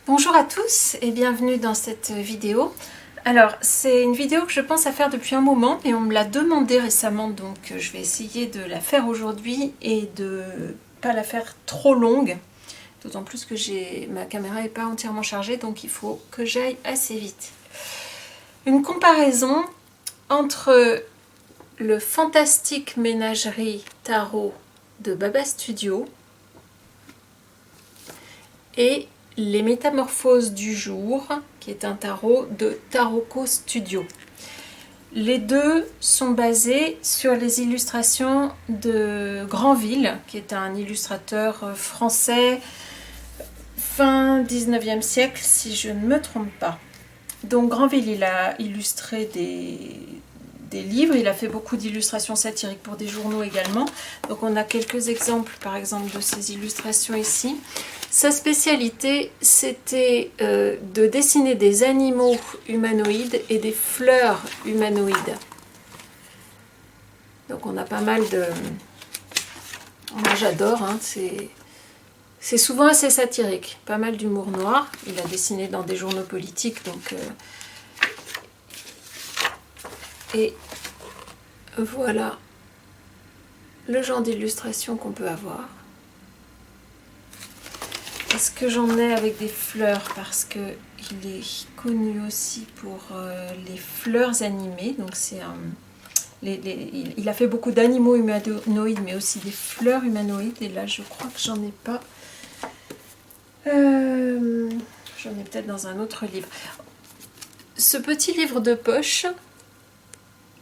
Bonjour à tous et bienvenue dans cette vidéo. Alors c'est une vidéo que je pense à faire depuis un moment mais on me l'a demandé récemment, donc je vais essayer de la faire aujourd'hui et de pas la faire trop longue, d'autant plus que ma caméra n'est pas entièrement chargée, donc il faut que j'aille assez vite. Une comparaison entre le Fantastique Ménagerie Tarot de Baba Studio et les Métamorphoses du jour, qui est un tarot de Taroko Studio. Les deux sont basés sur les illustrations de Granville, qui est un illustrateur français fin 19e siècle, si je ne me trompe pas. Donc Granville, il a illustré des livres, il a fait beaucoup d'illustrations satiriques pour des journaux également. Donc on a quelques exemples, par exemple, de ces illustrations ici. Sa spécialité, c'était de dessiner des animaux humanoïdes et des fleurs humanoïdes. Donc on a pas mal de... Moi j'adore, hein, c'est souvent assez satirique, pas mal d'humour noir. Il a dessiné dans des journaux politiques, donc... Et voilà le genre d'illustration qu'on peut avoir. Est-ce que j'en ai avec des fleurs? Parce qu'il est connu aussi pour les fleurs animées. Donc c'est il a fait beaucoup d'animaux humanoïdes, mais aussi des fleurs humanoïdes. Et là, je crois que j'en ai pas. J'en ai peut-être dans un autre livre. Ce petit livre de poche,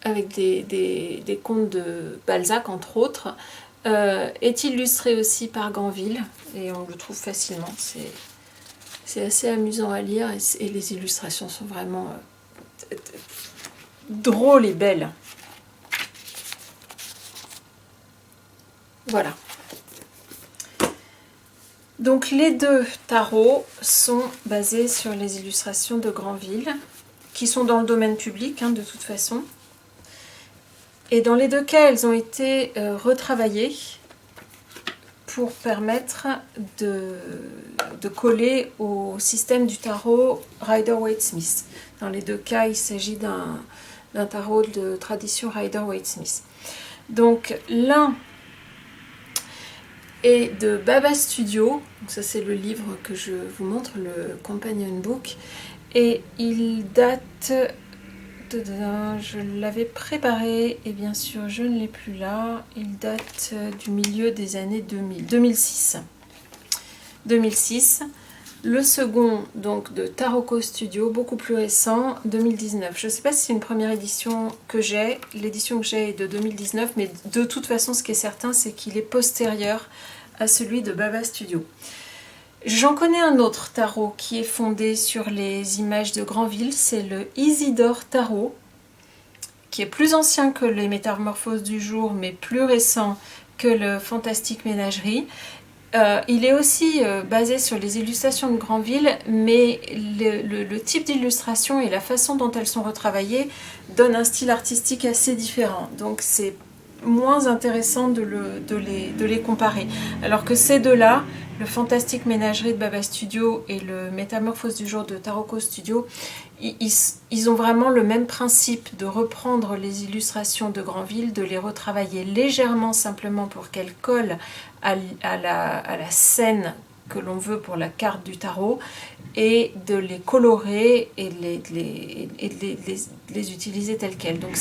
avec des contes de Balzac, entre autres, est illustré aussi par Granville et on le trouve facilement. C'est assez amusant à lire et les illustrations sont vraiment drôles et belles. Voilà. Donc les deux tarots sont basés sur les illustrations de Granville, qui sont dans le domaine public, hein, de toute façon. Et dans les deux cas, elles ont été retravaillées pour permettre de coller au système du tarot Rider-Waite-Smith. Dans les deux cas, il s'agit d'un tarot de tradition Rider-Waite-Smith. Donc l'un est de Baba Studio, donc ça c'est le livre que je vous montre, le Companion Book, et il date... Je l'avais préparé et bien sûr je ne l'ai plus là. Il date du milieu des années 2006. Le second donc de Taroko Studio, beaucoup plus récent, 2019. Je ne sais pas si c'est une première édition que j'ai. L'édition que j'ai est de 2019, mais de toute façon ce qui est certain c'est qu'il est postérieur à celui de Baba Studio. J'en connais un autre tarot qui est fondé sur les images de Granville, c'est le Isidore Tarot, qui est plus ancien que les Métamorphoses du jour, mais plus récent que le Fantastique Ménagerie. Il est aussi basé sur les illustrations de Granville, mais le type d'illustration et la façon dont elles sont retravaillées donnent un style artistique assez différent. Donc c'est moins intéressant de les comparer. Alors que ces deux-là, le Fantastique Ménagerie de Baba Studio et le Métamorphose du jour de Taroko Studio, ils ont vraiment le même principe de reprendre les illustrations de Granville, de les retravailler légèrement simplement pour qu'elles collent à la scène que l'on veut pour la carte du tarot et de les colorer et de les utiliser telles quelles. Donc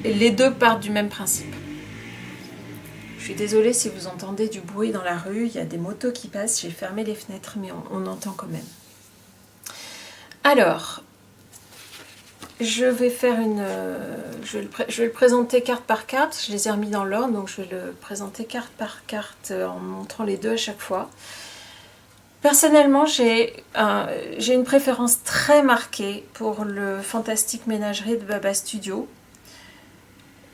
les deux partent du même principe. Je suis désolée si vous entendez du bruit dans la rue, il y a des motos qui passent, j'ai fermé les fenêtres mais on entend quand même. Alors, je vais faire je vais le présenter carte par carte, je les ai remis dans l'ordre, donc je vais le présenter carte par carte en montrant les deux à chaque fois. Personnellement, j'ai une préférence très marquée pour le Fantastique Ménagerie de Baba Studio.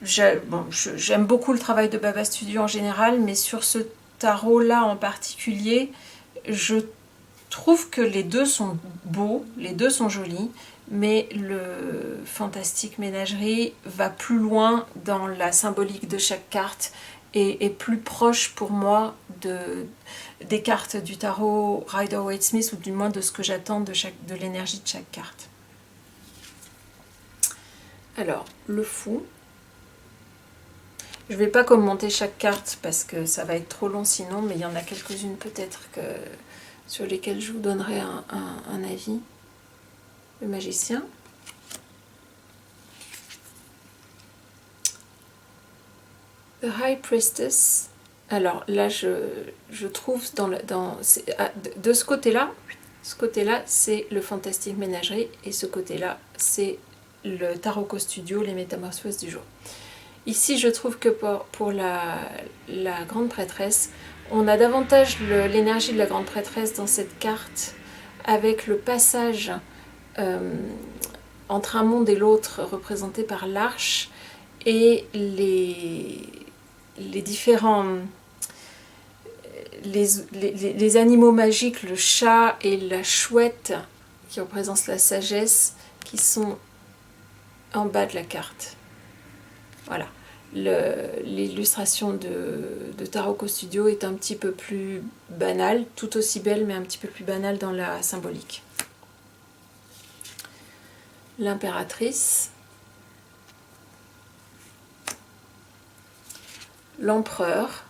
J'aime beaucoup le travail de Baba Studio en général, mais sur ce tarot-là en particulier, je trouve que les deux sont beaux, les deux sont jolis, mais le Fantastique Ménagerie va plus loin dans la symbolique de chaque carte est plus proche pour moi des cartes du tarot Rider-Waite-Smith, ou du moins de ce que j'attends de l'énergie de chaque carte. Alors, le fou. Je ne vais pas commenter chaque carte parce que ça va être trop long sinon, mais il y en a quelques-unes peut-être sur lesquelles je vous donnerai un avis. Le magicien. The High Priestess. Alors là, je trouve de ce côté-là, c'est le Fantastique Ménagerie, et ce côté-là, c'est le Taroko Studio, les Métamorphoses du jour. Ici, je trouve que pour la Grande Prêtresse, on a davantage l'énergie de la Grande Prêtresse dans cette carte, avec le passage entre un monde et l'autre représenté par l'arche, et les différents... Les animaux magiques, le chat et la chouette, qui représentent la sagesse, qui sont en bas de la carte. Voilà. L'illustration de Taroko Studio est un petit peu plus banale, tout aussi belle, mais un petit peu plus banale dans la symbolique. L'impératrice. L'empereur.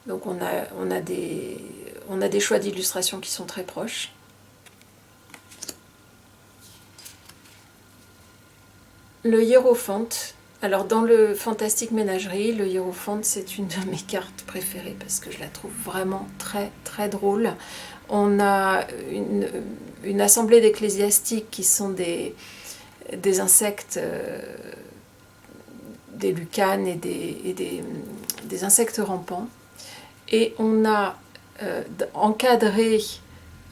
Donc on a des choix d'illustration qui sont très proches. Le hiérophante. Alors dans le Fantastique Ménagerie, le hiérophante, c'est une de mes cartes préférées parce que je la trouve vraiment très très drôle. On a une assemblée d'ecclésiastiques qui sont des insectes, des lucanes et des insectes rampants. Et on a encadré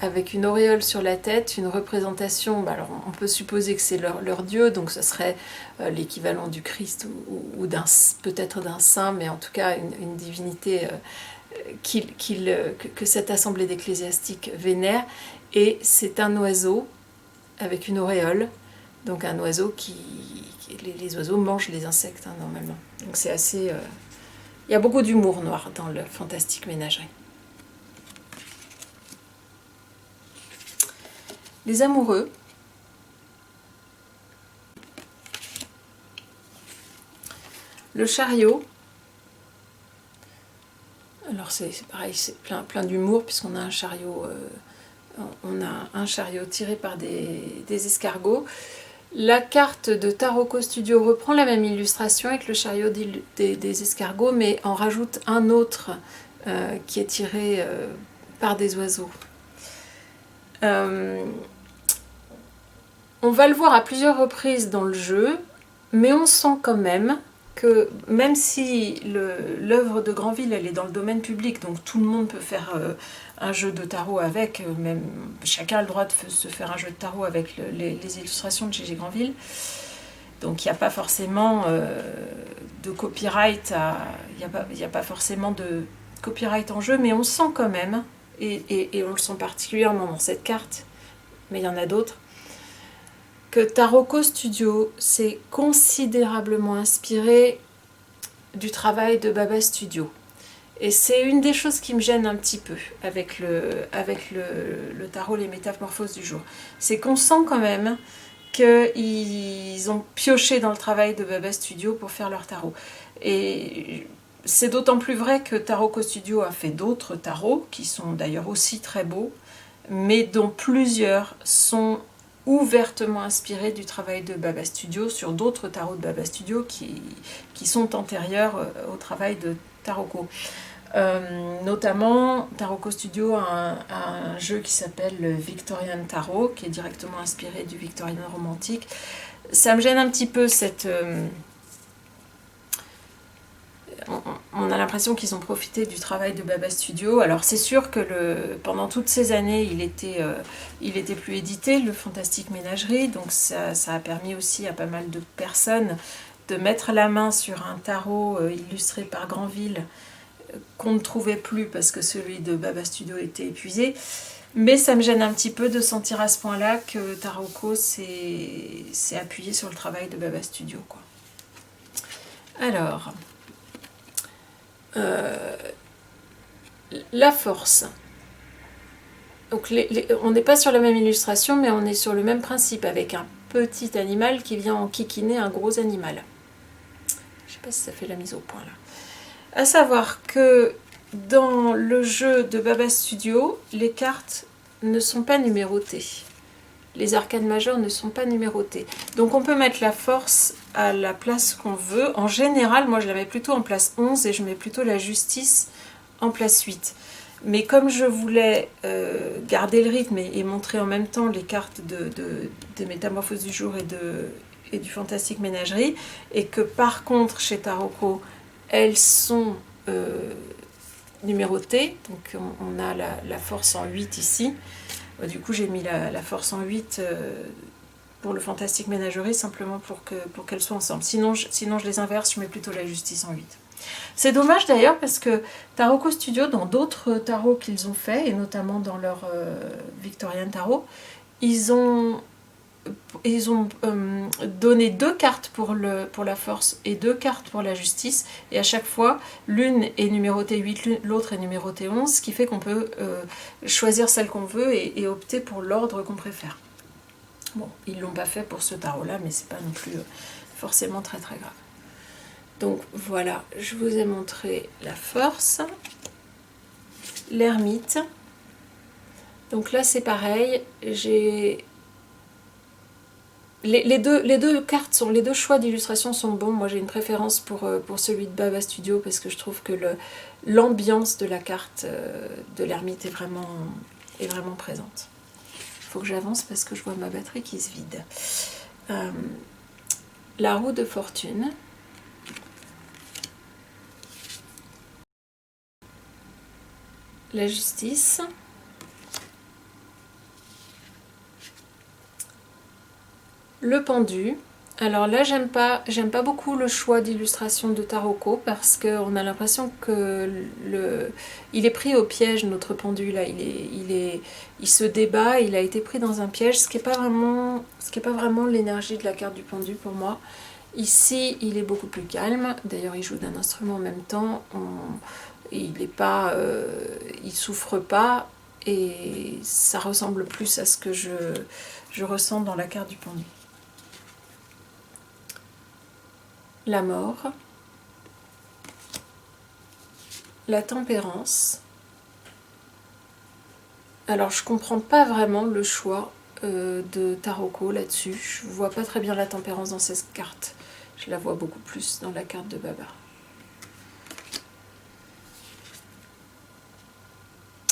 avec une auréole sur la tête une représentation, alors on peut supposer que c'est leur dieu, donc ce serait l'équivalent du Christ ou peut-être d'un saint, mais en tout cas une divinité que cette assemblée d'ecclésiastiques vénère. Et c'est un oiseau avec une auréole, donc un oiseau les oiseaux mangent les insectes normalement. Donc c'est assez... Il y a beaucoup d'humour noir dans le Fantastique Ménagerie. Les amoureux. Le chariot. Alors c'est pareil, c'est plein d'humour puisqu'on a un chariot, tiré par des escargots. La carte de Taroko Studio reprend la même illustration avec le chariot des escargots, mais en rajoute un autre qui est tiré par des oiseaux. On va le voir à plusieurs reprises dans le jeu, mais on sent quand même que même si l'œuvre de Granville elle est dans le domaine public, donc tout le monde peut faire un jeu de tarot avec, même chacun a le droit de se faire un jeu de tarot avec les illustrations de Gégé Granville, donc il n'y a pas forcément de copyright, il n'y a pas forcément de copyright en jeu, mais on sent quand même, et on le sent particulièrement dans cette carte, mais il y en a d'autres, que Taroko Studio s'est considérablement inspiré du travail de Baba Studio. Et c'est une des choses qui me gêne un petit peu avec le tarot Les Métamorphoses du jour. C'est qu'on sent quand même qu'ils ont pioché dans le travail de Baba Studio pour faire leur tarot. Et c'est d'autant plus vrai que Taroko Studio a fait d'autres tarots, qui sont d'ailleurs aussi très beaux, mais dont plusieurs sont ouvertement inspirés du travail de Baba Studio sur d'autres tarots de Baba Studio qui sont antérieurs au travail de Taroko. Notamment, Taroko Studio a un jeu qui s'appelle le Victorian Tarot, qui est directement inspiré du Victorian romantique. Ça me gêne un petit peu cette... on a l'impression qu'ils ont profité du travail de Baba Studio. Alors c'est sûr que pendant toutes ces années, il était plus édité, le Fantastique Ménagerie, donc ça a permis aussi à pas mal de personnes de mettre la main sur un tarot illustré par Granville qu'on ne trouvait plus parce que celui de Baba Studio était épuisé. Mais ça me gêne un petit peu de sentir à ce point-là que Taroko s'est appuyé sur le travail de Baba Studio, quoi. Alors... La force. Donc on n'est pas sur la même illustration, mais on est sur le même principe, avec un petit animal qui vient enquiquiner un gros animal. Je ne sais pas si ça fait la mise au point là. À savoir que dans le jeu de Baba Studio, les cartes ne sont pas numérotées. Les arcanes majeures ne sont pas numérotées. Donc on peut mettre la force à la place qu'on veut. En général, moi je la mets plutôt en place 11 et je mets plutôt la justice en place 8. Mais comme je voulais garder le rythme et montrer en même temps les cartes de Métamorphose du jour et du Fantastique Ménagerie, et que par contre chez Taroko, elles sont numérotées, donc on a la force en 8 ici. Du coup j'ai mis la force en 8 pour le Fantastique Ménagerie, simplement pour qu'elles soient ensemble. Sinon je les inverse, je mets plutôt la justice en 8. C'est dommage d'ailleurs parce que Taroko Studio, dans d'autres tarots qu'ils ont fait, et notamment dans leur Victorian Tarot, ils ont donné 2 cartes pour la force et 2 cartes pour la justice, et à chaque fois l'une est numérotée 8, l'autre est numérotée 11, ce qui fait qu'on peut choisir celle qu'on veut et opter pour l'ordre qu'on préfère. Bon, ils ne l'ont pas fait pour ce tarot là, mais c'est pas non plus forcément très très grave. Donc voilà, je vous ai montré la force, l'ermite. Donc là c'est pareil, j'ai les deux cartes sont, les deux choix d'illustration sont bons. Moi j'ai une préférence pour celui de Baba Studio parce que je trouve que l'ambiance de la carte de l'ermite est vraiment présente. Il faut que j'avance parce que je vois ma batterie qui se vide. La roue de fortune. La justice. Le pendu. Alors là, j'aime pas beaucoup le choix d'illustration de Taroko parce qu'on a l'impression que il est pris au piège, notre pendu là. Il se débat, il a été pris dans un piège, ce qui n'est pas vraiment l'énergie de la carte du pendu pour moi. Ici, il est beaucoup plus calme. D'ailleurs, il joue d'un instrument en même temps. Il souffre pas et ça ressemble plus à ce que je ressens dans la carte du pendu. La mort, la tempérance. Alors je comprends pas vraiment le choix de Taroko là-dessus. Je vois pas très bien la tempérance dans cette carte. Je la vois beaucoup plus dans la carte de Baba.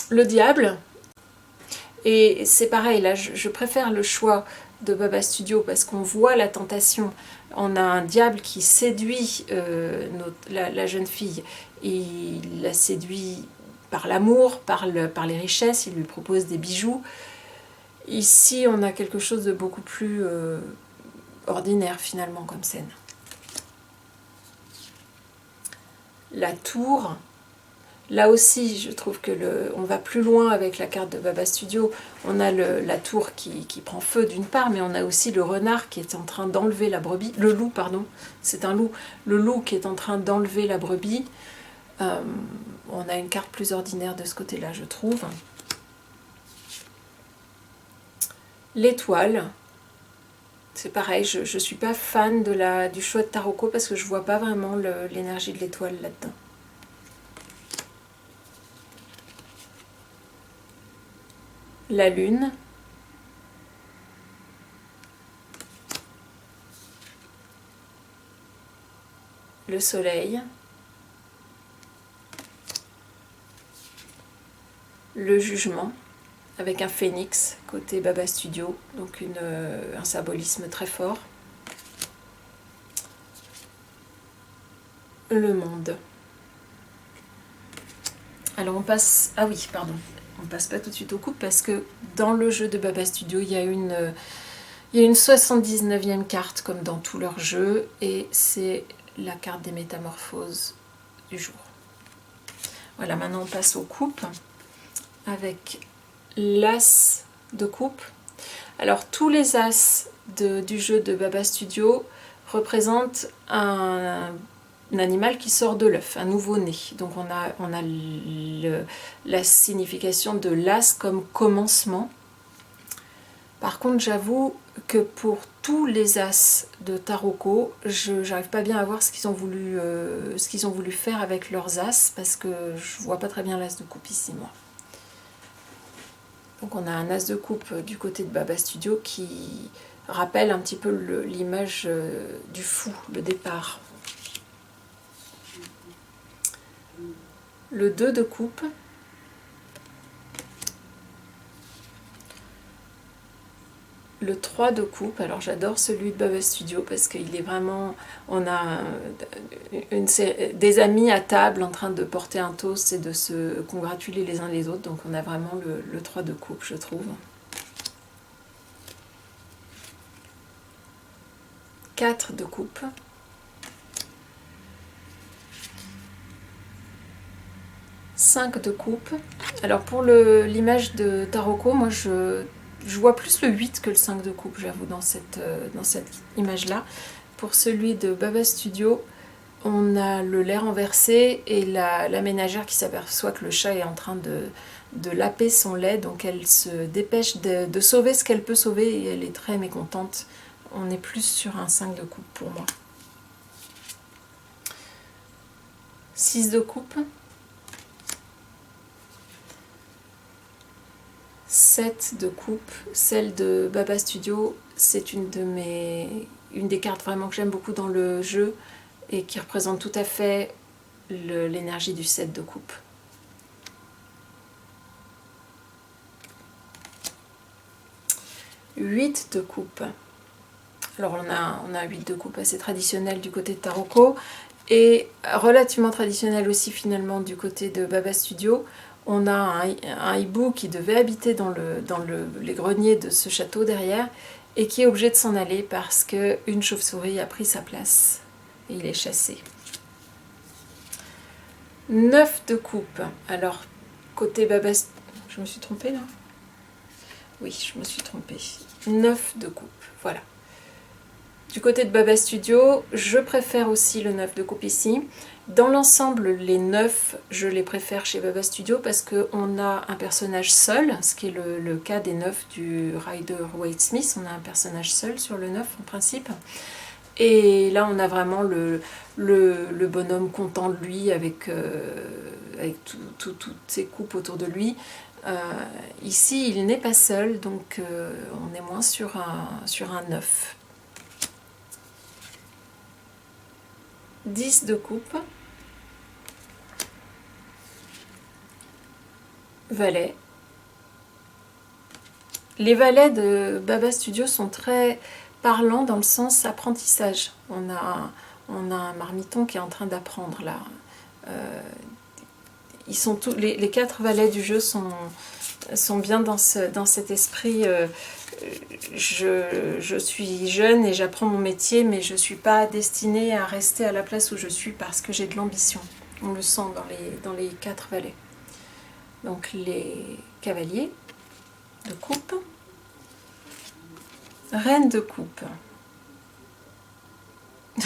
Le diable. Et c'est pareil, là je préfère le choix de Baba Studio parce qu'on voit la tentation. On a un diable qui séduit la jeune fille. Il la séduit par l'amour, par les richesses, il lui propose des bijoux. Ici, on a quelque chose de beaucoup plus ordinaire finalement comme scène. La tour. Là aussi, je trouve que on va plus loin avec la carte de Baba Studio. On a la tour qui prend feu d'une part, mais on a aussi le renard qui est en train d'enlever la brebis. Le loup, pardon, c'est un loup. Le loup qui est en train d'enlever la brebis. On a une carte plus ordinaire de ce côté-là, je trouve. L'étoile. C'est pareil, je ne suis pas fan du choix de Taroko parce que je ne vois pas vraiment l'énergie de l'étoile là-dedans. La lune, le soleil, le jugement, avec un phénix côté Baba Studio, donc un symbolisme très fort. Le monde. Alors on passe... Ah oui, pardon. On passe pas tout de suite aux coupes parce que dans le jeu de Baba Studio, il y a une 79e carte comme dans tous leurs jeux et c'est la carte des métamorphoses du jour. Voilà, maintenant on passe aux coupes avec l'as de coupe. Alors tous les as du jeu de Baba Studio représentent animal qui sort de l'œuf, un nouveau-né. Donc on a la signification de l'as comme commencement. Par contre, j'avoue que pour tous les as de Taroko, je n'arrive pas bien à voir ce qu'ils ont voulu faire avec leurs as, parce que je vois pas très bien l'as de coupe ici, moi. Donc on a un as de coupe du côté de Baba Studio qui rappelle un petit peu l'image du fou, le départ. Le 2 de coupe. Le 3 de coupe, alors j'adore celui de Baba Studio parce qu'il est vraiment... On a des amis à table en train de porter un toast et de se congratuler les uns les autres. Donc on a vraiment le 3 de coupe, je trouve. 4 de coupe. 5 de coupe. Alors pour l'image de Taroko, moi je vois plus le 8 que le 5 de coupe, j'avoue, dans cette image-là. Pour celui de Baba Studio, on a le lait renversé et la ménagère qui s'aperçoit que le chat est en train de laper son lait, donc elle se dépêche de sauver ce qu'elle peut sauver et elle est très mécontente. On est plus sur un 5 de coupe pour moi. 6 de coupe. 7 de coupe, celle de Baba Studio, c'est une des cartes vraiment que j'aime beaucoup dans le jeu et qui représente tout à fait l'énergie du 7 de coupe. 8 de coupe. Alors on a un 8 de coupe assez traditionnel du côté de Taroko et relativement traditionnel aussi finalement du côté de Baba Studio. On a un hibou qui devait habiter dans les greniers de ce château derrière et qui est obligé de s'en aller parce qu'une chauve-souris a pris sa place et il est chassé. 9 de coupe. Alors, côté Baba... Je me suis trompée là? Oui, je me suis trompée. 9 de coupe, voilà. Du côté de Baba Studio, je préfère aussi le 9 de coupe ici. Dans l'ensemble, les 9, je les préfère chez Baba Studio parce qu'on a un personnage seul, ce qui est le cas des 9 du Rider-Waite Smith. On a un personnage seul sur le 9 en principe. Et là, on a vraiment le bonhomme content de lui avec toutes ses coupes autour de lui. Ici, il n'est pas seul, donc on est moins sur un 9. 10 de coupe. Valet. Les valets de Baba Studio sont très parlants dans le sens apprentissage. On a un marmiton qui est en train d'apprendre là. Ils sont les 4 valets du jeu sont bien dans cet esprit. Je suis jeune et j'apprends mon métier, mais je ne suis pas destinée à rester à la place où je suis parce que j'ai de l'ambition. On le sent dans les 4 valets. Donc les cavaliers de coupe. Reine de coupe.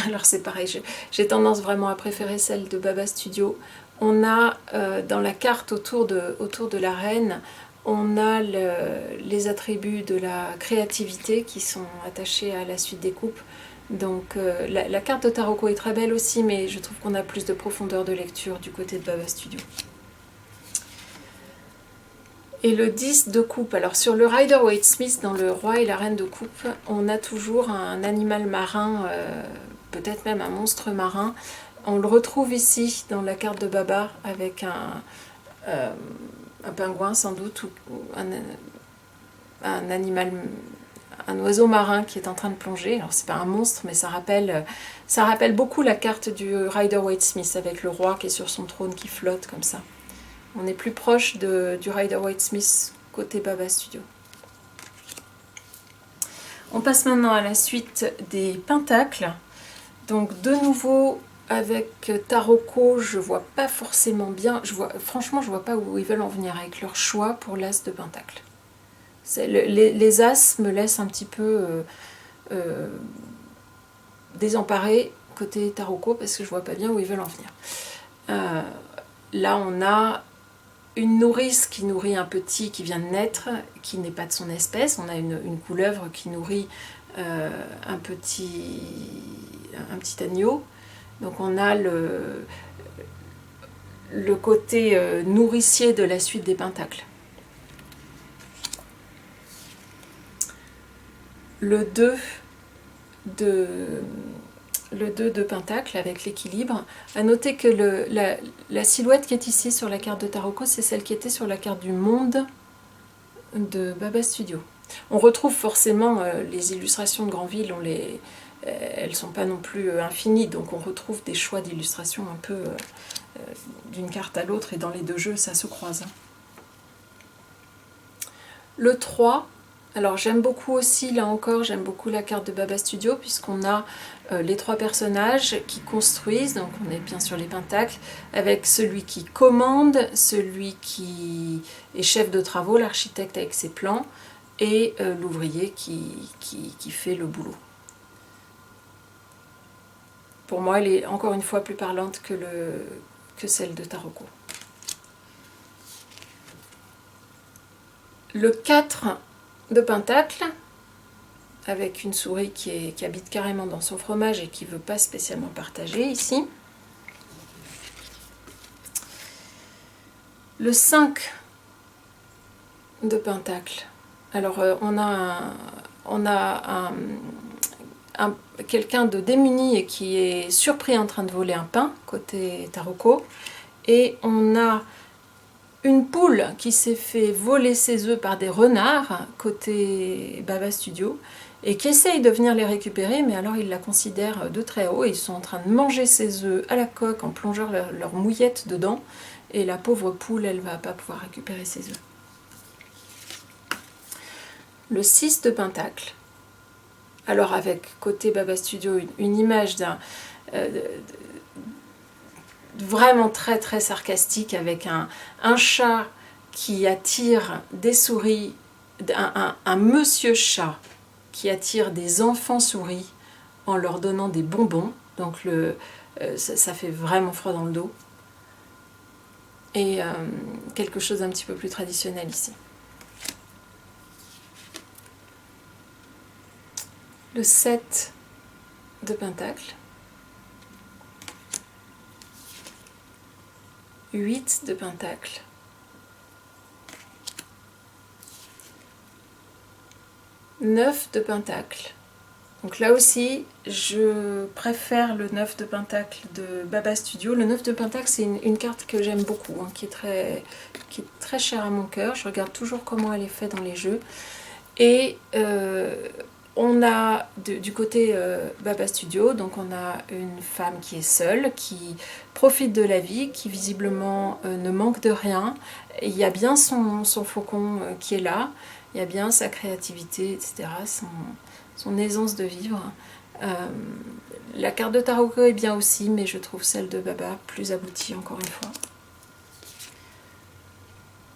Alors c'est pareil, j'ai tendance vraiment à préférer celle de Baba Studio. On a dans la carte autour de la reine, on a les attributs de la créativité qui sont attachés à la suite des coupes. Donc la carte de Taroko est très belle aussi, mais je trouve qu'on a plus de profondeur de lecture du côté de Baba Studio. Et le 10 de coupe, alors sur le Rider-Waite Smith, dans le roi et la reine de coupe, on a toujours un animal marin, peut-être même un monstre marin. On le retrouve ici dans la carte de Baba avec un pingouin sans doute, ou un animal, un oiseau marin qui est en train de plonger. Alors c'est pas un monstre, mais ça rappelle beaucoup la carte du Rider-Waite Smith avec le roi qui est sur son trône qui flotte comme ça. On est plus proche du Rider-Waite Smith côté Baba Studio. On passe maintenant à la suite des pentacles. Donc de nouveau avec Taroko, je vois pas forcément bien. Franchement, je vois pas où ils veulent en venir avec leur choix pour l'as de pentacle. Les as me laissent un petit peu désemparée côté Taroko, parce que je vois pas bien où ils veulent en venir. Là, on a une nourrice qui nourrit un petit qui vient de naître, qui n'est pas de son espèce. On a une couleuvre qui nourrit un petit agneau. Donc on a le côté nourricier de la suite des pentacles. Le 2 de pentacle avec l'équilibre. À noter que la silhouette qui est ici sur la carte de Taroko, c'est celle qui était sur la carte du monde de Baba Studio. On retrouve forcément les illustrations de Granville, elles ne sont pas non plus infinies, donc on retrouve des choix d'illustrations un peu d'une carte à l'autre, et dans les deux jeux, ça se croise. Le 3, alors j'aime beaucoup aussi, là encore, j'aime beaucoup la carte de Baba Studio, puisqu'on a les 3 personnages qui construisent, donc on est bien sur les pentacles, avec celui qui commande, celui qui est chef de travaux, l'architecte avec ses plans, et l'ouvrier qui fait le boulot. Pour moi, elle est encore une fois plus parlante que celle de Taroko. Le 4 de pentacle, avec une souris qui habite carrément dans son fromage et qui ne veut pas spécialement partager ici. Le 5 de pentacle. Alors on a quelqu'un de démuni et qui est surpris en train de voler un pain, côté Taroko. Et on a une poule qui s'est fait voler ses œufs par des renards, côté Baba Studio, et qui essaye de venir les récupérer, mais alors ils la considèrent de très haut, et ils sont en train de manger ses œufs à la coque en plongeant leur mouillette dedans, et la pauvre poule, elle ne va pas pouvoir récupérer ses œufs. Le 6 de pentacle. Alors avec côté Baba Studio, une image d'un vraiment très très sarcastique, avec un chat qui attire des souris, un monsieur chat qui attire des enfants souris en leur donnant des bonbons. Donc ça fait vraiment froid dans le dos. Et quelque chose d'un petit peu plus traditionnel ici. Le 7 de pentacle. 8 de pentacle. 9 de pentacle. Donc là aussi, je préfère le 9 de pentacle de Baba Studio. Le 9 de pentacle, c'est une carte que j'aime beaucoup, hein, qui est très chère à mon cœur. Je regarde toujours comment elle est faite dans les jeux. Et on a du côté Baba Studio, donc on a une femme qui est seule, qui profite de la vie, qui visiblement ne manque de rien. Et il y a bien son faucon qui est là, il y a bien sa créativité, etc., son aisance de vivre. La carte de Taroko est bien aussi, mais je trouve celle de Baba plus aboutie, encore une fois.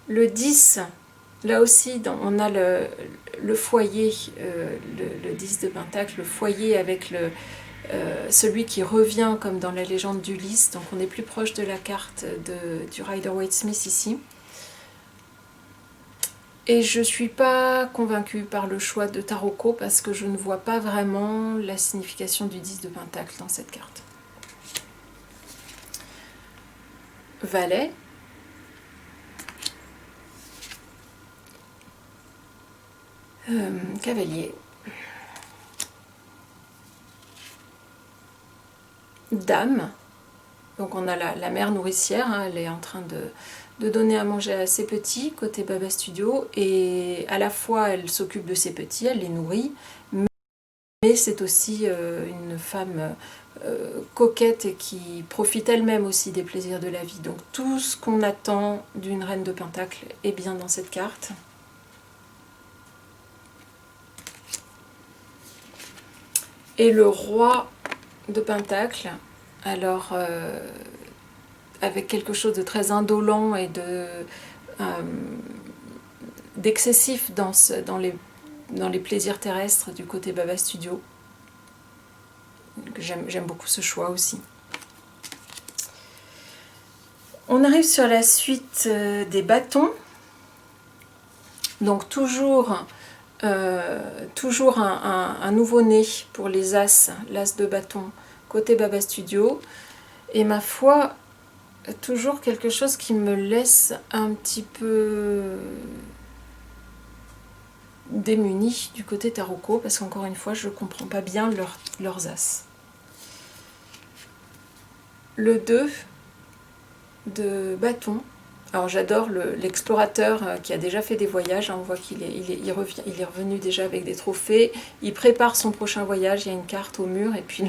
Le 10, là aussi, on a le foyer, le 10 de pentacle, le foyer avec celui qui revient comme dans la légende d'Ulysse. Donc on est plus proche de la carte du Rider-Waite-Smith ici. Et je ne suis pas convaincue par le choix de Taroko, parce que je ne vois pas vraiment la signification du 10 de pentacle dans cette carte. Valet. Cavalier. Dame. Donc on a la mère nourricière, hein, elle est en train de donner à manger à ses petits, côté Baba Studio, et à la fois elle s'occupe de ses petits, elle les nourrit, mais c'est aussi une femme coquette et qui profite elle-même aussi des plaisirs de la vie. Donc tout ce qu'on attend d'une reine de pentacle est bien dans cette carte. Et le roi de pentacle, alors avec quelque chose de très indolent et d'excessif dans les plaisirs terrestres du côté Baba Studio. J'aime beaucoup ce choix aussi. On arrive sur la suite des bâtons. Donc toujours un nouveau-né pour les as, l'as de bâton côté Baba Studio. Et ma foi, toujours quelque chose qui me laisse un petit peu démunie du côté Taroko, parce qu'encore une fois, je ne comprends pas bien leurs as. Le 2 de bâton. Alors j'adore l'explorateur qui a déjà fait des voyages, hein, on voit qu'il est revenu déjà avec des trophées, il prépare son prochain voyage, il y a une carte au mur et puis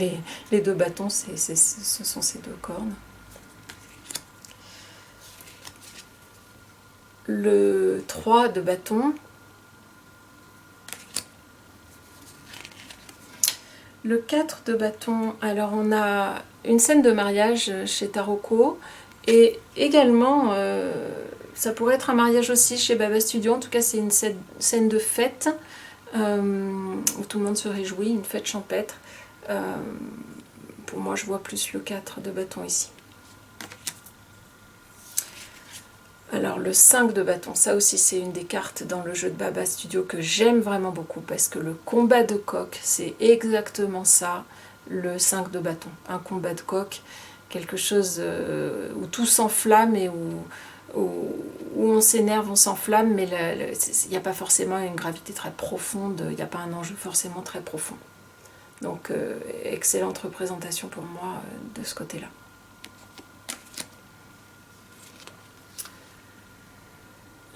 les deux bâtons, ce sont ces deux cornes. Le 3 de bâton. Le 4 de bâton, alors on a une scène de mariage chez Taroko. Et également, ça pourrait être un mariage aussi chez Baba Studio. En tout cas, c'est une scène de fête où tout le monde se réjouit, une fête champêtre. Pour moi, je vois plus le 4 de bâton ici. Alors, le 5 de bâton, ça aussi, c'est une des cartes dans le jeu de Baba Studio que j'aime vraiment beaucoup parce que le combat de coq, c'est exactement ça, le 5 de bâton. Un combat de coq. Quelque chose où tout s'enflamme et où on s'énerve, on s'enflamme, mais il n'y a pas forcément une gravité très profonde, il n'y a pas un enjeu forcément très profond. Donc, excellente représentation pour moi de ce côté-là.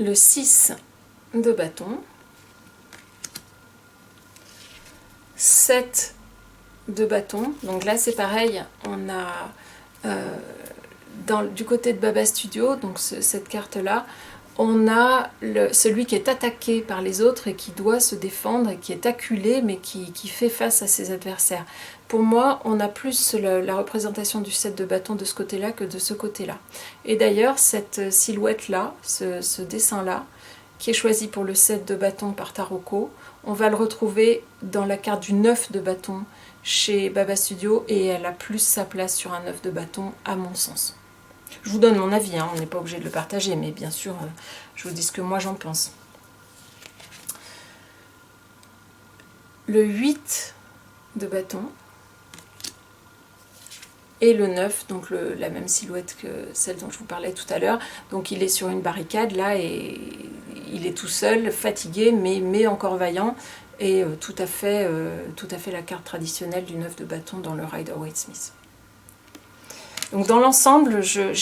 Le 6 de bâton. 7 de bâton. Donc là, c'est pareil, on a... du côté de Baba Studio, donc cette carte-là, on a celui qui est attaqué par les autres et qui doit se défendre, et qui est acculé, mais qui fait face à ses adversaires. Pour moi, on a plus la représentation du 7 de bâton de ce côté-là que de ce côté-là. Et d'ailleurs, cette silhouette-là, ce dessin-là, qui est choisi pour le 7 de bâton par Taroko, on va le retrouver dans la carte du 9 de bâton chez Baba Studio, et elle a plus sa place sur un 9 de bâton à mon sens. Je vous donne mon avis, hein, on n'est pas obligé de le partager, mais bien sûr, je vous dis ce que moi j'en pense. Le 8 de bâton et le 9, donc la même silhouette que celle dont je vous parlais tout à l'heure. Donc il est sur une barricade là et il est tout seul, fatigué, mais encore vaillant. Et tout à fait la carte traditionnelle du 9 de bâton dans le Rider-Waite-Smith. Donc dans l'ensemble, je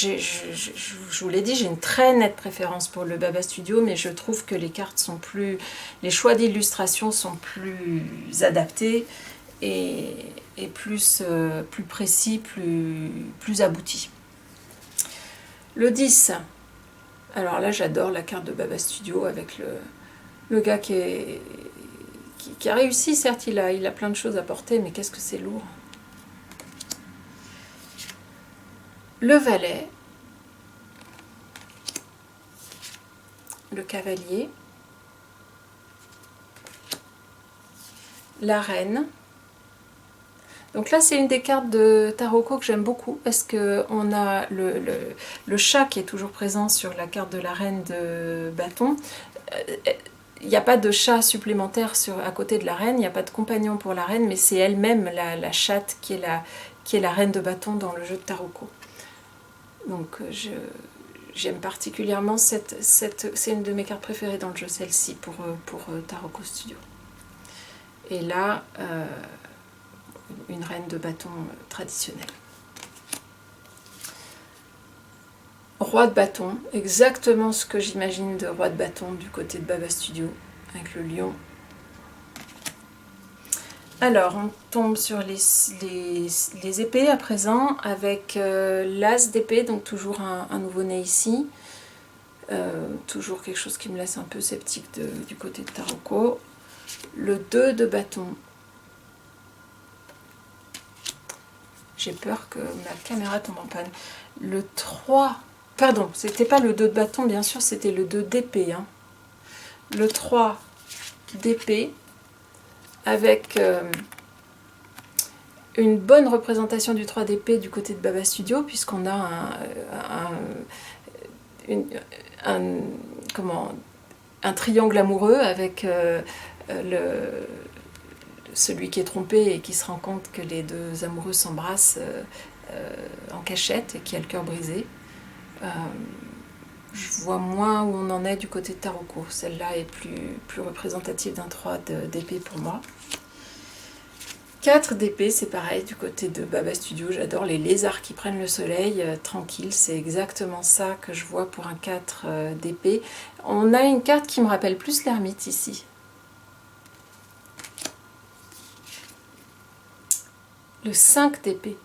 vous l'ai dit, j'ai une très nette préférence pour le Baba Studio, mais je trouve que les cartes sont plus... Les choix d'illustration sont plus adaptés et plus précis, plus aboutis. Le 10, alors là j'adore la carte de Baba Studio avec le gars qui a réussi, certes il a plein de choses à porter, mais qu'est-ce que c'est lourd. Le valet, le cavalier, la reine. Donc là c'est une des cartes de Taroko que j'aime beaucoup parce qu'on a le chat qui est toujours présent sur la carte de la reine de bâton. Il n'y a pas de chat supplémentaire à côté de la reine, il n'y a pas de compagnon pour la reine, mais c'est elle-même la chatte qui est la reine de bâton dans le jeu de Taroko. Donc j'aime particulièrement c'est une de mes cartes préférées dans le jeu, celle-ci pour Taroko Studio. Et là, une reine de bâton traditionnelle. Roi de bâton, exactement ce que j'imagine de roi de bâton du côté de Baba Studio, avec le lion. Alors, on tombe sur les épées à présent, avec l'as d'épée, donc toujours un nouveau-né ici. Toujours quelque chose qui me laisse un peu sceptique du côté de Taroko. Le 2 de bâton. J'ai peur que ma caméra tombe en panne. Le 3, pardon, c'était pas le 2 de bâton, bien sûr, c'était le 2 d'épée. Hein. Le 3 d'épée, avec une bonne représentation du 3 d'épée du côté de Baba Studio, puisqu'on a un triangle amoureux avec celui qui est trompé et qui se rend compte que les deux amoureux s'embrassent en cachette et qui a le cœur brisé. Je vois moins où on en est du côté de Taroko. Celle-là est plus représentative d'un 3 d'épée pour moi. 4 d'épée, c'est pareil du côté de Baba Studio. J'adore les lézards qui prennent le soleil, tranquille. C'est exactement ça que je vois pour un 4 d'épée. On a une carte qui me rappelle plus l'ermite ici. Le 5 d'épée.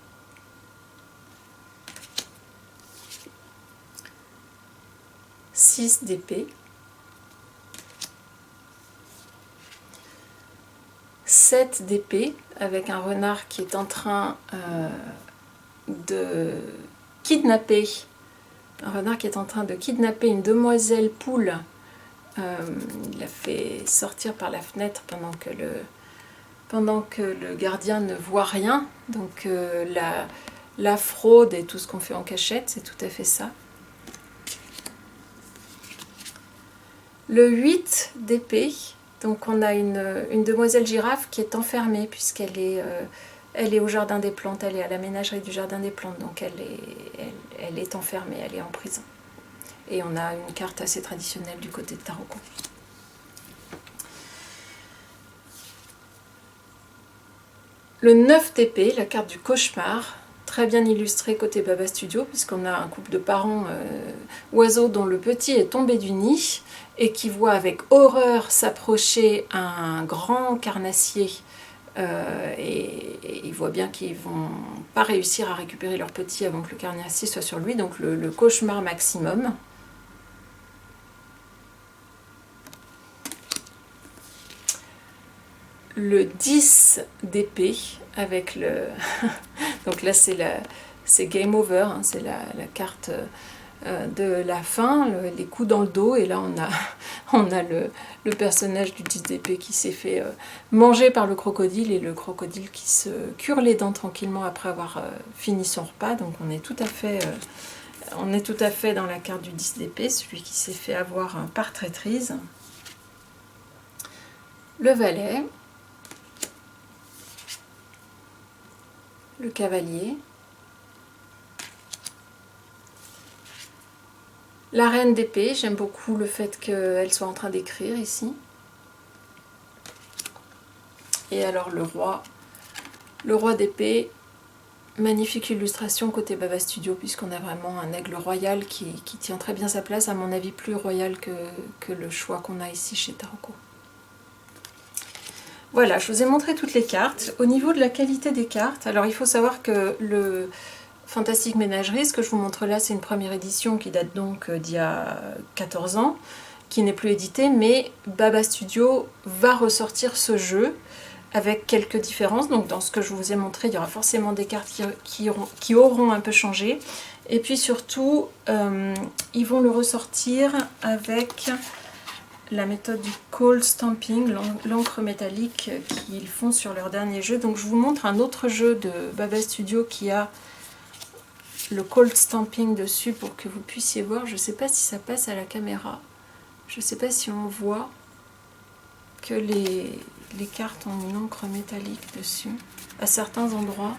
D'épée, 7 d'épée avec un renard qui est en train de kidnapper une demoiselle poule. Il la fait sortir par la fenêtre pendant que le gardien ne voit rien. Donc la fraude et tout ce qu'on fait en cachette, c'est tout à fait ça. Le 8 d'épée, donc on a une demoiselle girafe qui est enfermée puisqu'elle est au jardin des plantes, elle est à la ménagerie du jardin des plantes, donc elle est enfermée, elle est en prison. Et on a une carte assez traditionnelle du côté de Taroko. Le 9 d'épée, la carte du cauchemar, très bien illustrée côté Baba Studio, puisqu'on a un couple de parents oiseaux dont le petit est tombé du nid et qui voit avec horreur s'approcher un grand carnassier et ils voient bien qu'ils ne vont pas réussir à récupérer leur petit avant que le carnassier soit sur lui, donc le cauchemar maximum. Le 10 d'épée avec le... donc là c'est game over, hein, c'est la carte de la fin, les coups dans le dos, et là on a le personnage du 10 d'épée qui s'est fait manger par le crocodile, et le crocodile qui se cure les dents tranquillement après avoir fini son repas. Donc on est tout à fait dans la carte du 10 d'épée, celui qui s'est fait avoir par traîtrise. Le valet, le cavalier, la reine d'épée, j'aime beaucoup le fait qu'elle soit en train d'écrire ici. Et alors le roi d'épée, magnifique illustration côté Baba Studio, puisqu'on a vraiment un aigle royal qui tient très bien sa place, à mon avis plus royal que le choix qu'on a ici chez Taroko. Voilà, je vous ai montré toutes les cartes. Au niveau de la qualité des cartes, alors il faut savoir que le Fantastique Ménagerie, ce que je vous montre là, c'est une première édition qui date donc d'il y a 14 ans, qui n'est plus éditée, mais Baba Studio va ressortir ce jeu avec quelques différences. Donc dans ce que je vous ai montré, il y aura forcément des cartes qui auront un peu changé. Et puis surtout, ils vont le ressortir avec la méthode du cold stamping, l'encre métallique qu'ils font sur leur dernier jeu. Donc je vous montre un autre jeu de Baba Studio qui a le cold stamping dessus pour que vous puissiez voir. Je ne sais pas si ça passe à la caméra. Je ne sais pas si on voit que les cartes ont une encre métallique dessus à certains endroits.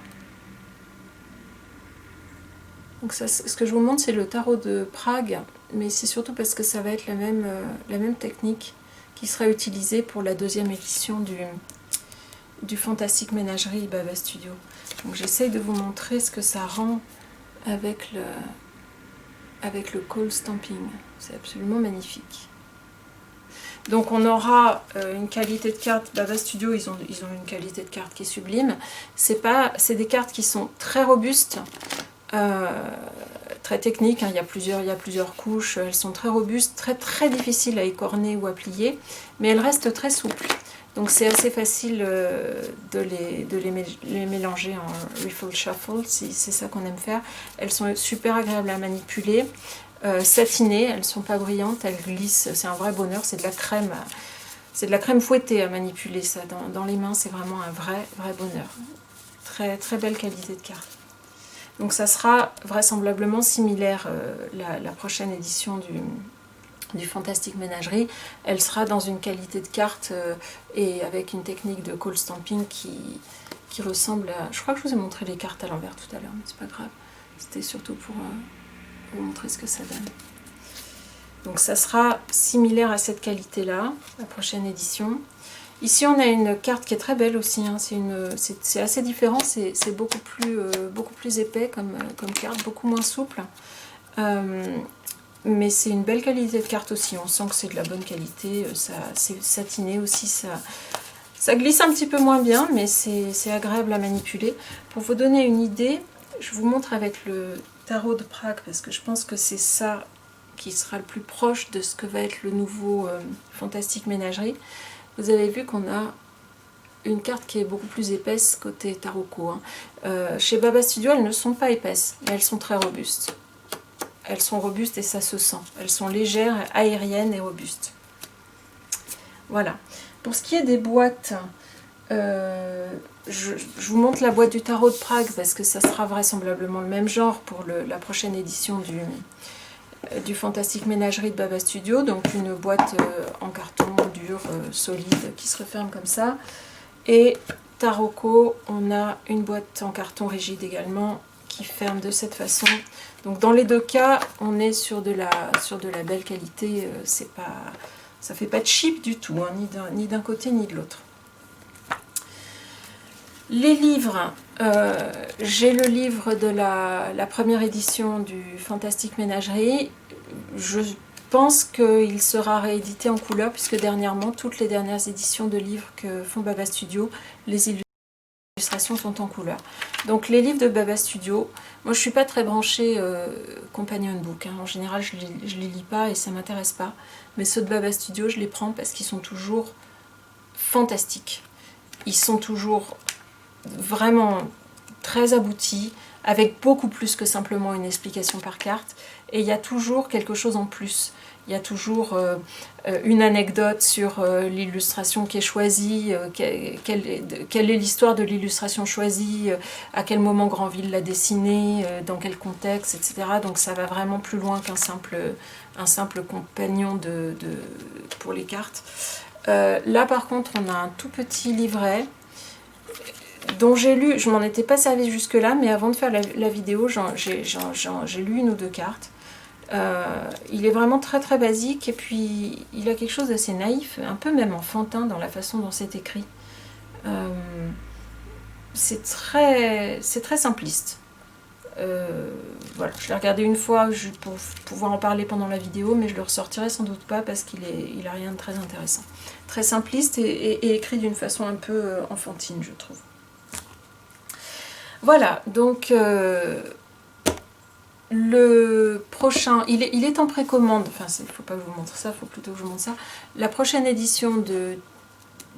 Donc ça, ce que je vous montre, c'est le tarot de Prague, mais c'est surtout parce que ça va être la même technique qui sera utilisée pour la deuxième édition du Fantastique Ménagerie Baba Studio. Donc j'essaye de vous montrer ce que ça rend avec le cold stamping. C'est absolument magnifique. Donc on aura une qualité de carte, Baba Studio, ils ont une qualité de carte qui est sublime. C'est des cartes qui sont très robustes, très techniques, hein. Il y a plusieurs couches, elles sont très robustes, très difficiles à écorner ou à plier, mais elles restent très souples. Donc c'est assez facile de les mélanger en Riffle Shuffle, si c'est ça qu'on aime faire. Elles sont super agréables à manipuler, satinées, elles ne sont pas brillantes, elles glissent, c'est un vrai bonheur, c'est de la crème fouettée à manipuler ça dans les mains, c'est vraiment un vrai bonheur. très belle qualité de carte. Donc ça sera vraisemblablement similaire, la prochaine édition du Fantastic Ménagerie. Elle sera dans une qualité de carte et avec une technique de call stamping qui ressemble à... Je crois que je vous ai montré les cartes à l'envers tout à l'heure, mais c'est pas grave. C'était surtout pour vous montrer ce que ça donne. Donc ça sera similaire à cette qualité-là, la prochaine édition. Ici on a une carte qui est très belle aussi, hein. C'est assez différent, c'est beaucoup plus épais comme carte, beaucoup moins souple. Mais c'est une belle qualité de carte aussi, on sent que c'est de la bonne qualité, c'est satiné aussi, ça glisse un petit peu moins bien, mais c'est agréable à manipuler. Pour vous donner une idée, je vous montre avec le tarot de Prague, parce que je pense que c'est ça qui sera le plus proche de ce que va être le nouveau Fantastic Ménagerie. Vous avez vu qu'on a une carte qui est beaucoup plus épaisse côté Taroko. Hein. Chez Baba Studio, elles ne sont pas épaisses, mais elles sont très robustes. Elles sont robustes et ça se sent. Elles sont légères, aériennes et robustes. Voilà. Pour ce qui est des boîtes, je vous montre la boîte du tarot de Prague parce que ça sera vraisemblablement le même genre pour la prochaine édition du Fantastic Ménagerie de Baba Studio. Donc une boîte en carton dur, solide, qui se referme comme ça. Et Taroko, on a une boîte en carton rigide également qui ferme de cette façon. Donc dans les deux cas, on est sur de la belle qualité. Ça fait pas de cheap du tout, hein, ni d'un côté ni de l'autre. Les livres, j'ai le livre de la première édition du Fantastic Ménagerie. Je pense qu'il sera réédité en couleur, puisque dernièrement, toutes les dernières éditions de livres que font Baba Studio, les illustrations sont en couleur. Donc les livres de Baba Studio, moi je suis pas très branchée companion book, hein. En général je les lis pas et ça m'intéresse pas, mais ceux de Baba Studio je les prends parce qu'ils sont toujours fantastiques. Ils sont toujours vraiment très aboutis, avec beaucoup plus que simplement une explication par carte, et il y a toujours quelque chose en plus. Il y a toujours une anecdote sur l'illustration qui est choisie, quelle est l'histoire de l'illustration choisie, à quel moment Granville l'a dessinée, dans quel contexte, etc. Donc ça va vraiment plus loin qu'un simple compagnon pour les cartes. Là par contre on a un tout petit livret dont j'ai lu, je m'en étais pas servi jusque là, mais avant de faire la vidéo j'ai lu une ou deux cartes. Il est vraiment très très basique et puis il a quelque chose d'assez naïf, un peu même enfantin dans la façon dont c'est écrit. C'est très simpliste. Voilà, je l'ai regardé une fois pour pouvoir en parler pendant la vidéo, mais je le ressortirai sans doute pas parce qu'il a rien de très intéressant. Très simpliste et écrit d'une façon un peu enfantine, je trouve. Voilà, donc le prochain, il est en précommande, enfin il ne faut pas que je vous montre ça, il faut plutôt que je vous montre ça. La prochaine édition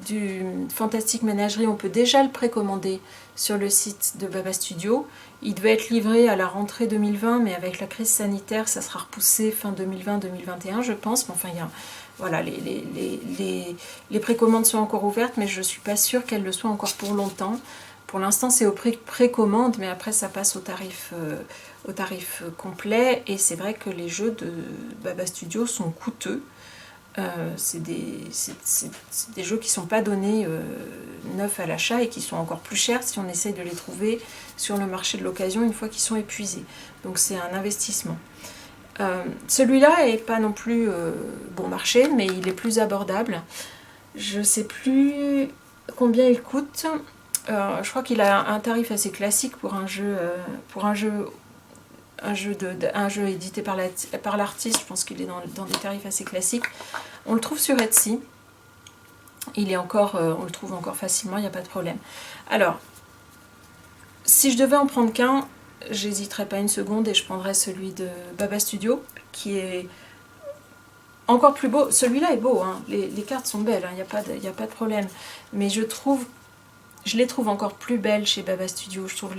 du Fantastic Ménagerie, on peut déjà le précommander sur le site de Baba Studio. Il devait être livré à la rentrée 2020, mais avec la crise sanitaire, ça sera repoussé fin 2020-2021, je pense. Mais enfin, voilà, les précommandes sont encore ouvertes, mais je ne suis pas sûre qu'elles le soient encore pour longtemps. Pour l'instant, c'est au prix précommande, mais après, ça passe au tarif complet. Et c'est vrai que les jeux de Baba Studio sont coûteux. C'est des jeux qui ne sont pas donnés neufs à l'achat et qui sont encore plus chers si on essaye de les trouver sur le marché de l'occasion une fois qu'ils sont épuisés. Donc c'est un investissement. Celui-là n'est pas non plus bon marché, mais il est plus abordable. Je ne sais plus combien il coûte. Je crois qu'il a un tarif assez classique pour un jeu édité par l'artiste. Je pense qu'il est dans des tarifs assez classiques. On le trouve sur Etsy. On le trouve encore facilement, il n'y a pas de problème. Alors, si je devais en prendre qu'un, j'hésiterais pas une seconde et je prendrais celui de Baba Studio, qui est encore plus beau. Celui-là est beau, hein. Les cartes sont belles, il n'y a pas de problème. Mais je les trouve encore plus belles chez Baba Studio. Je trouve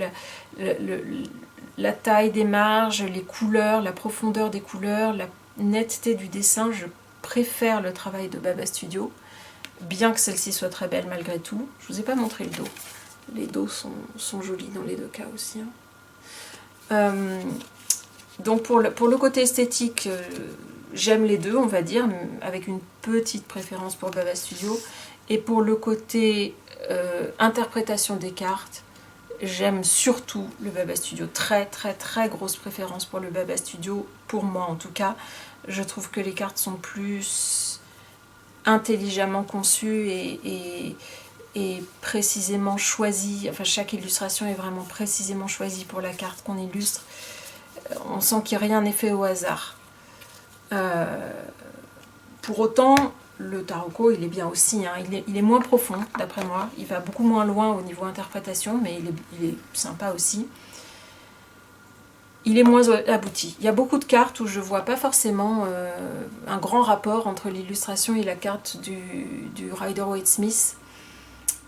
la taille des marges, les couleurs, la profondeur des couleurs, la netteté du dessin. Je préfère le travail de Baba Studio, bien que celle-ci soit très belle malgré tout. Je ne vous ai pas montré le dos. Les dos sont jolis dans les deux cas aussi. Donc pour le côté esthétique, j'aime les deux, on va dire, avec une petite préférence pour Baba Studio. Et pour le côté interprétation des cartes, j'aime surtout le Baba Studio. Très très très grosse préférence pour le Baba Studio, pour moi en tout cas. Je trouve que les cartes sont plus intelligemment conçues et précisément choisies. Enfin, chaque illustration est vraiment précisément choisie pour la carte qu'on illustre. On sent qu'il n'y a rien n'est fait au hasard. Pour autant, le Taroko, il est bien aussi. Hein. Il est moins profond, d'après moi. Il va beaucoup moins loin au niveau interprétation, mais il est sympa aussi. Il est moins abouti. Il y a beaucoup de cartes où je ne vois pas forcément un grand rapport entre l'illustration et la carte du Rider-Waite-Smith.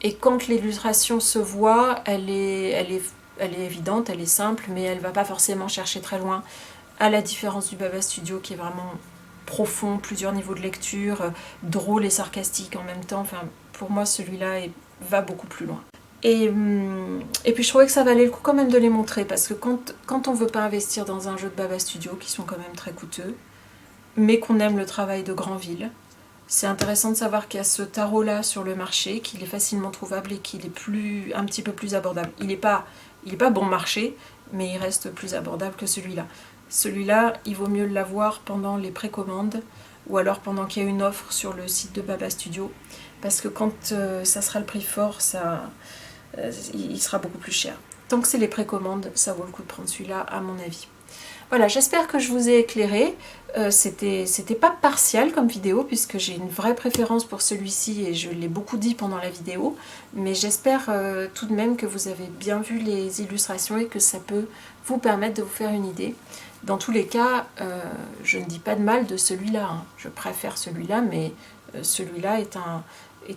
Et quand l'illustration se voit, elle est évidente, elle est simple, mais elle ne va pas forcément chercher très loin, à la différence du Baba Studio qui est vraiment profond, plusieurs niveaux de lecture, drôle et sarcastique en même temps. Enfin, pour moi, celui-là va beaucoup plus loin. Et puis je trouvais que ça valait le coup quand même de les montrer, parce que quand on ne veut pas investir dans un jeu de Baba Studio, qui sont quand même très coûteux, mais qu'on aime le travail de Granville, c'est intéressant de savoir qu'il y a ce tarot-là sur le marché, qu'il est facilement trouvable et qu'il est un petit peu plus abordable. Il n'est pas bon marché, mais il reste plus abordable que celui-là. Celui-là, il vaut mieux l'avoir pendant les précommandes, ou alors pendant qu'il y a une offre sur le site de Baba Studio, parce que quand ça sera le prix fort, il sera beaucoup plus cher. Tant que c'est les précommandes, ça vaut le coup de prendre celui-là, à mon avis. Voilà, j'espère que je vous ai éclairé. C'était pas partial comme vidéo, puisque j'ai une vraie préférence pour celui-ci et je l'ai beaucoup dit pendant la vidéo, mais j'espère tout de même que vous avez bien vu les illustrations et que ça peut vous permettre de vous faire une idée. Dans tous les cas, je ne dis pas de mal de celui-là, hein. Je préfère celui-là, mais celui-là est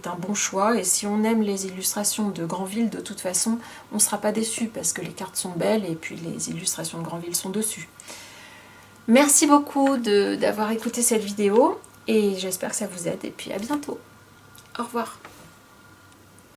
un bon choix, et si on aime les illustrations de Granville, de toute façon, on ne sera pas déçu, parce que les cartes sont belles, et puis les illustrations de Granville sont dessus. Merci beaucoup d'avoir écouté cette vidéo, et j'espère que ça vous aide, et puis à bientôt. Au revoir.